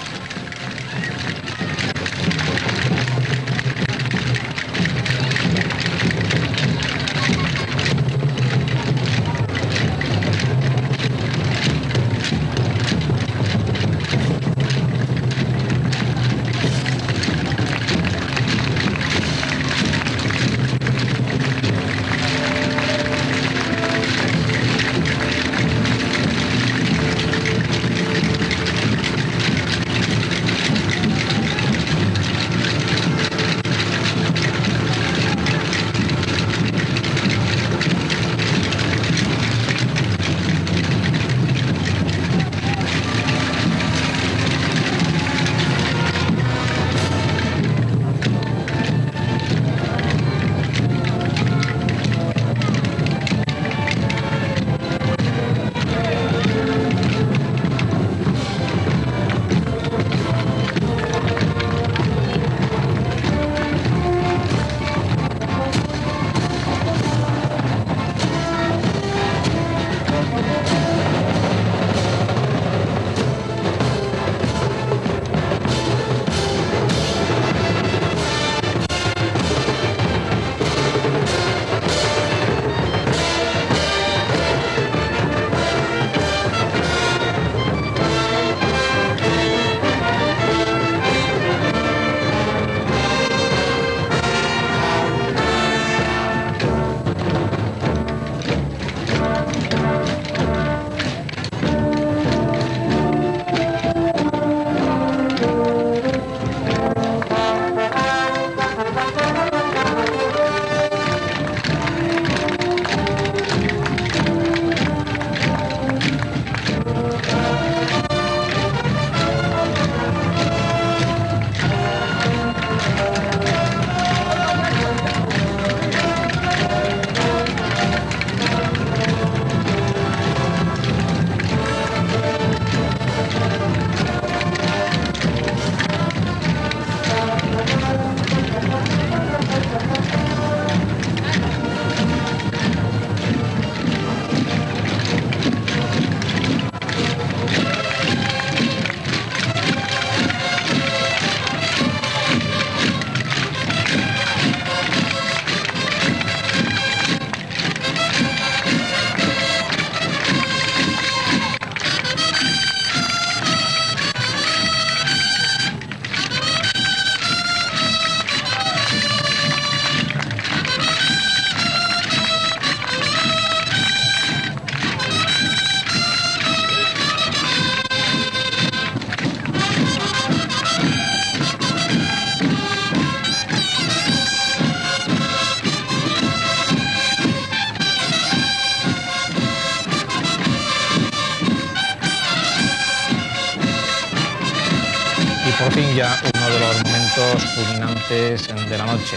por fin ya uno de los momentos culminantes de la noche.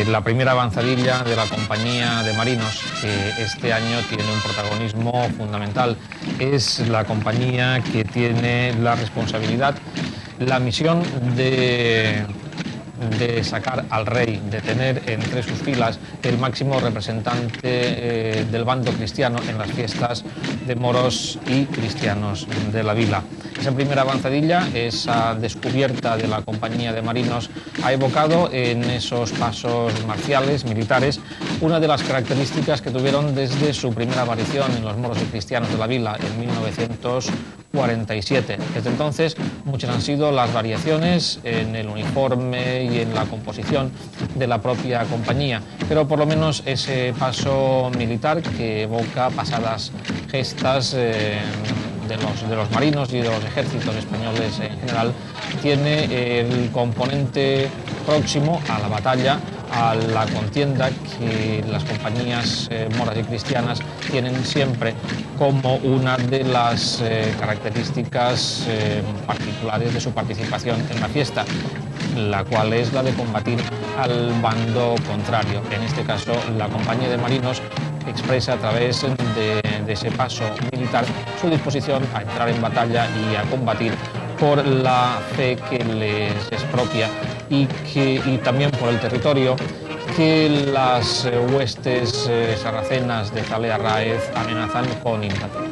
La primera avanzadilla de la compañía de marinos, que este año tiene un protagonismo fundamental. Es la compañía que tiene la responsabilidad, la misión de sacar al rey, de tener entre sus filas el máximo representante del bando cristiano en las fiestas de moros y cristianos de la vila. Esa primera avanzadilla, esa descubierta de la compañía de marinos, ha evocado en esos pasos marciales, militares, una de las características que tuvieron desde su primera aparición en los moros y cristianos de la vila en 1947. Desde entonces, muchas han sido las variaciones en el uniforme y en la composición de la propia compañía, pero por lo menos ese paso militar que evoca pasadas gestas de los marinos y de los ejércitos españoles en general, tiene el componente próximo a la batalla, a la contienda, que las compañías moras y cristianas tienen siempre como una de las características particulares de su participación en la fiesta, la cual es la de combatir al bando contrario. En este caso, la compañía de marinos expresa a través de ese paso militar su disposición a entrar en batalla y a combatir por la fe que les es propia y también por el territorio que las huestes sarracenas de Zalea Ráez amenazan con invadir.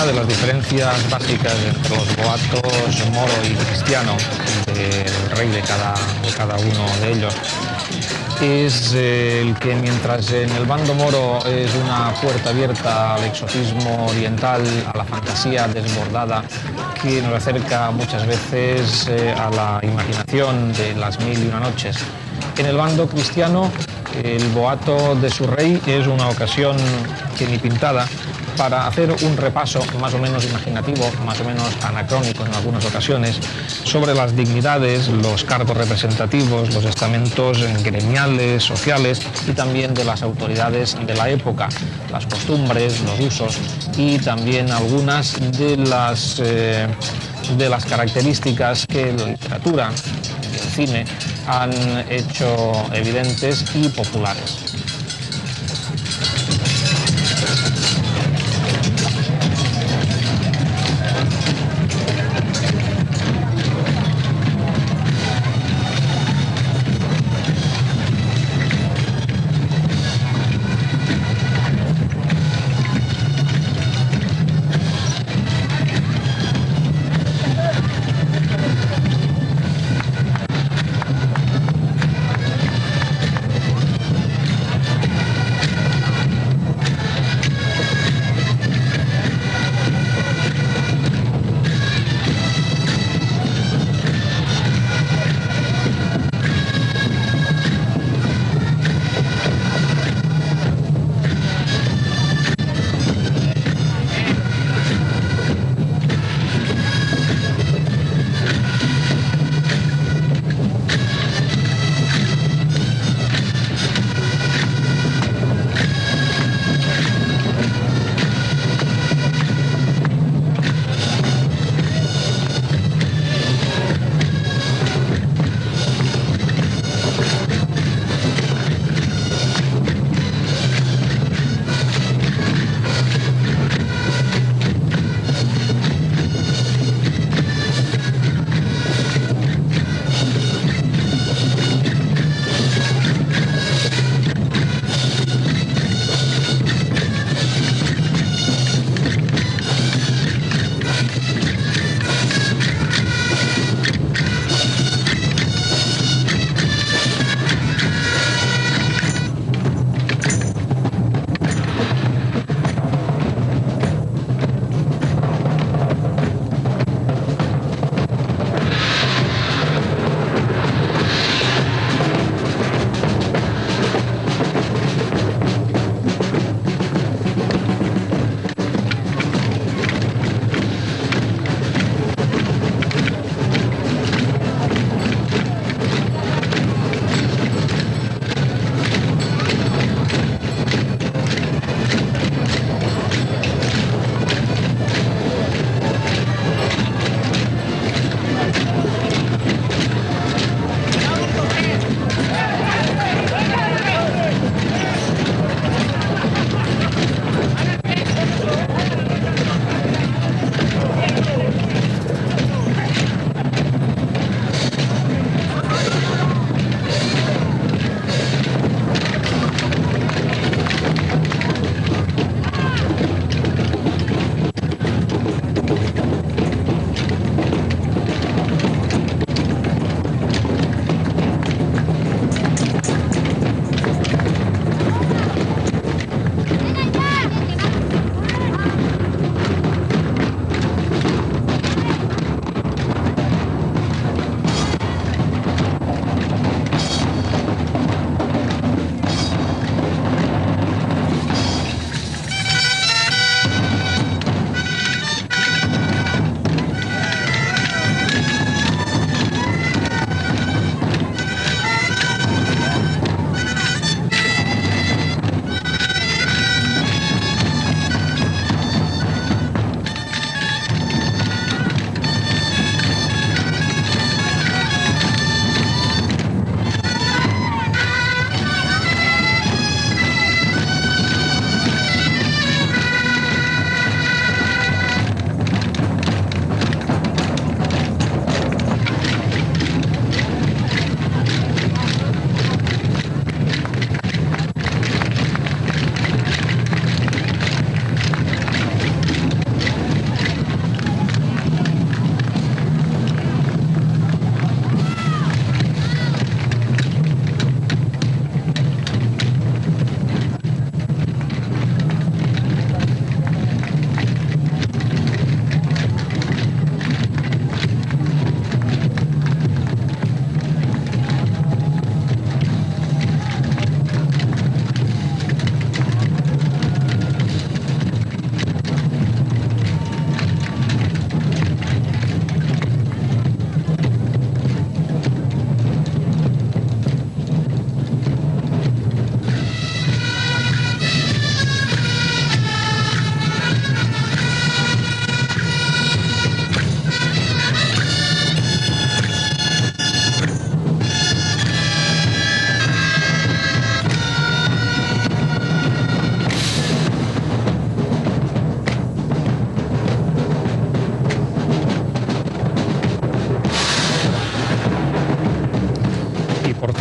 una de las diferencias básicas entre los boatos moro y cristiano del rey de cada uno de ellos es el que, mientras en el bando moro es una puerta abierta al exotismo oriental, a la fantasía desbordada que nos acerca muchas veces a la imaginación de las mil y una noches, en el bando cristiano el boato de su rey es una ocasión que ni pintada para hacer un repaso más o menos imaginativo, más o menos anacrónico en algunas ocasiones, sobre las dignidades, los cargos representativos, los estamentos gremiales, sociales y también de las autoridades de la época, las costumbres, los usos y también algunas de las características que la literatura y el cine han hecho evidentes y populares.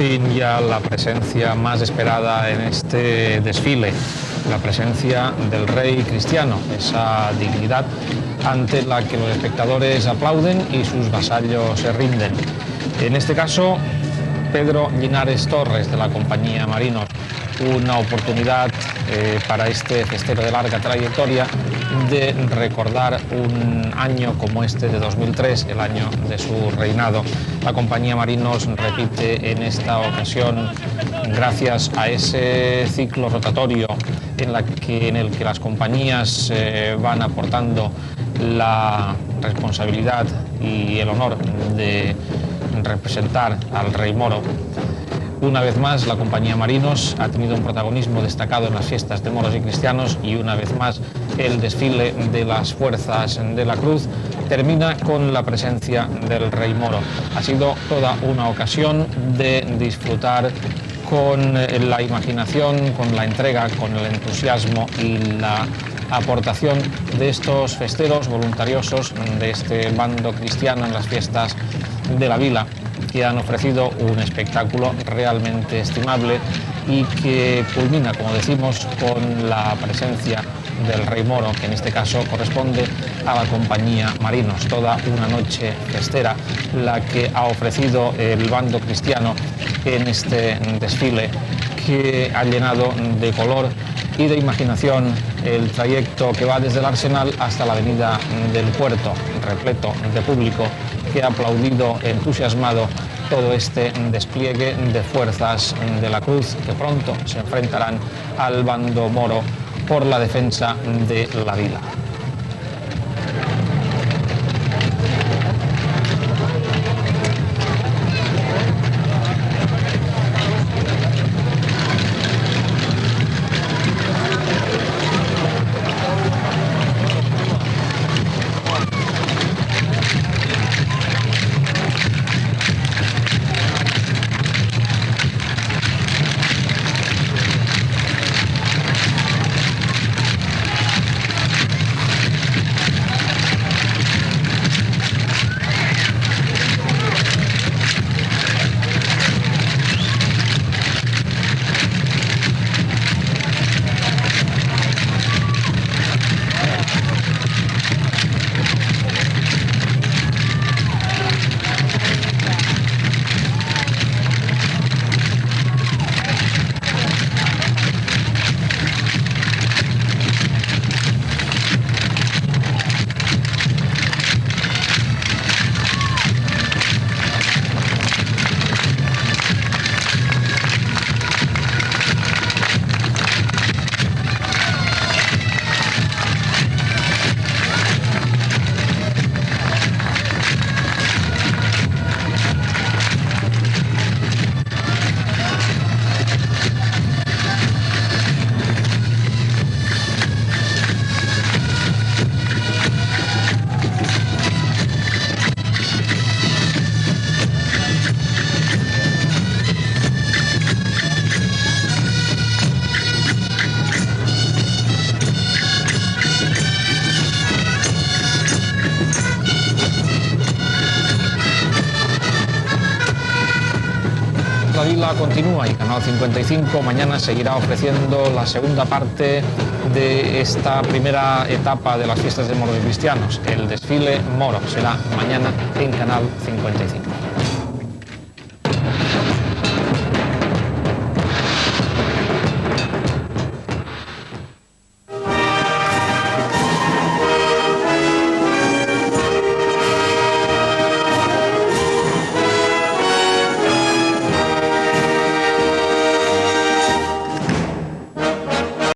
fin ya la presencia más esperada en este desfile, la presencia del rey cristiano, esa dignidad ante la que los espectadores aplauden y sus vasallos se rinden. En este caso, Pedro Linares Torres, de la compañía Marinos, una oportunidad para este festero de larga trayectoria de recordar un año como este de 2003, el año de su reinado. La compañía Marinos repite en esta ocasión, gracias a ese ciclo rotatorio en el que las compañías van aportando la responsabilidad y el honor de representar al rey moro. Una vez más, la compañía Marinos ha tenido un protagonismo destacado en las fiestas de moros y cristianos, y una vez más el desfile de las fuerzas de la cruz termina con la presencia del rey moro. Ha sido toda una ocasión de disfrutar con la imaginación, con la entrega, con el entusiasmo y la aportación de estos festeros voluntariosos de este bando cristiano en las fiestas de la vila, que han ofrecido un espectáculo realmente estimable y que culmina, como decimos, con la presencia del rey moro, que en este caso corresponde a la compañía Marinos. Toda una noche festera la que ha ofrecido el bando cristiano en este desfile, que ha llenado de color y de imaginación el trayecto que va desde el Arsenal hasta la avenida del Puerto, repleto de público que ha aplaudido entusiasmado todo este despliegue de fuerzas de la cruz, que pronto se enfrentarán al bando moro por la defensa de la vila. La vila continúa y Canal 55 mañana seguirá ofreciendo la segunda parte de esta primera etapa de las fiestas de moros y cristianos. El desfile moro será mañana en Canal 55.